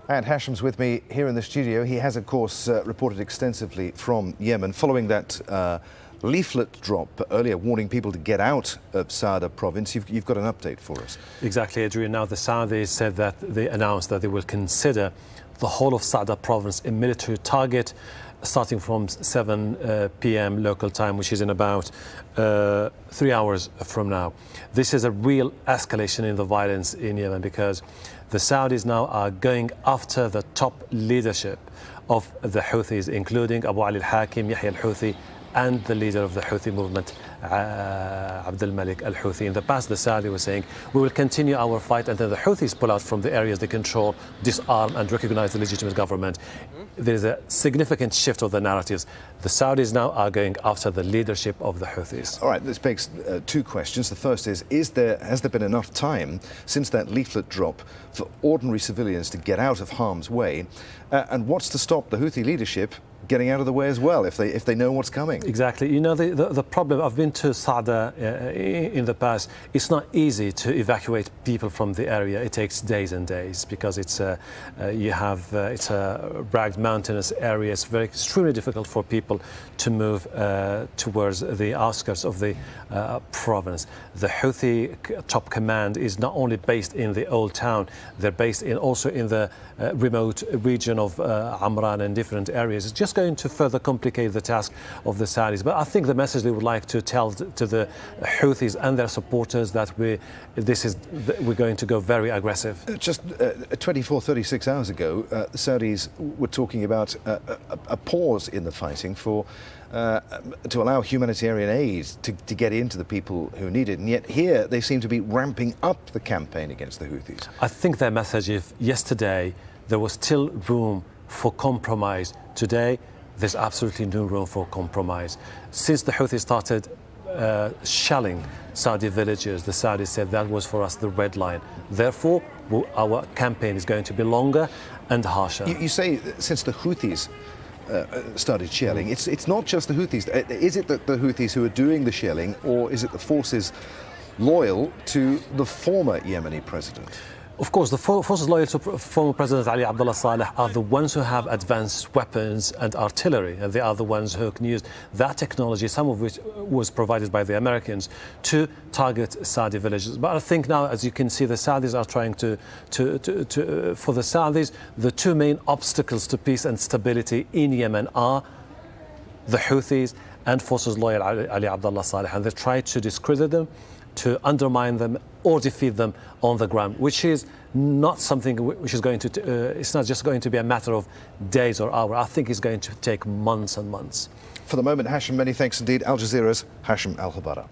And Hashem's with me here in the studio. He has, of course, reported extensively from Yemen following that leaflet drop earlier warning people to get out of Saada province. You've got an update for us. Exactly, Adrian. Now the Saudis said that they announced that they will consider the whole of Saada province a military target starting from 7 p.m. local time, which is in about 3 hours from now. This is a real escalation in the violence in Yemen because the Saudis now are going after the top leadership of the Houthis, including Abu Ali al-Hakim, Yahya al-Houthi, and the leader of the Houthi movement, Abdul Malik al-Houthi. In the past, the Saudi was saying, we will continue our fight until the Houthis pull out from the areas they control, disarm and recognize the legitimate government. There is a significant shift of the narratives. The Saudis now are going after the leadership of the Houthis. All right, this begs two questions. The first is has there been enough time since that leaflet drop for ordinary civilians to get out of harm's way? And what's to stop the Houthi leadership getting out of the way as well, if they know what's coming? Exactly. You know, the problem, I've been to Saada in the past, it's not easy to evacuate people from the area. It takes days and days because it's a rugged mountainous area. It's extremely difficult for people to move towards the outskirts of the province. The Houthi top command is not only based in the old town, they're based also in the remote region of Amran and different areas. It's just going to further complicate the task of the Saudis. But I think the message they would like to tell to the Houthis and their supporters that we're going to go very aggressive. Just 24, 36 hours ago, the Saudis were talking about a pause in the fighting to allow humanitarian aid to get into the people who need it. And yet here they seem to be ramping up the campaign against the Houthis. I think their message is yesterday there was still room for compromise. Today, there's absolutely no room for compromise. Since the Houthis started shelling Saudi villages, the Saudis said that was for us the red line. Therefore, our campaign is going to be longer and harsher. You say since the Houthis started shelling, it's not just the Houthis. Is it the Houthis who are doing the shelling, or is it the forces loyal to the former Yemeni president? Of course, the forces loyal to former President Ali Abdullah Saleh are the ones who have advanced weapons and artillery, and they are the ones who can use that technology, some of which was provided by the Americans, to target Saudi villages. But I think now, as you can see, the Saudis are trying for the Saudis, the two main obstacles to peace and stability in Yemen are the Houthis and forces loyal Ali Abdullah Saleh, and they try to discredit them, to undermine them or defeat them on the ground, which is not something which is going to, it's not just going to be a matter of days or hours. I think it's going to take months and months. For the moment, Hashem, many thanks indeed. Al Jazeera's Hashem Ahelbarra.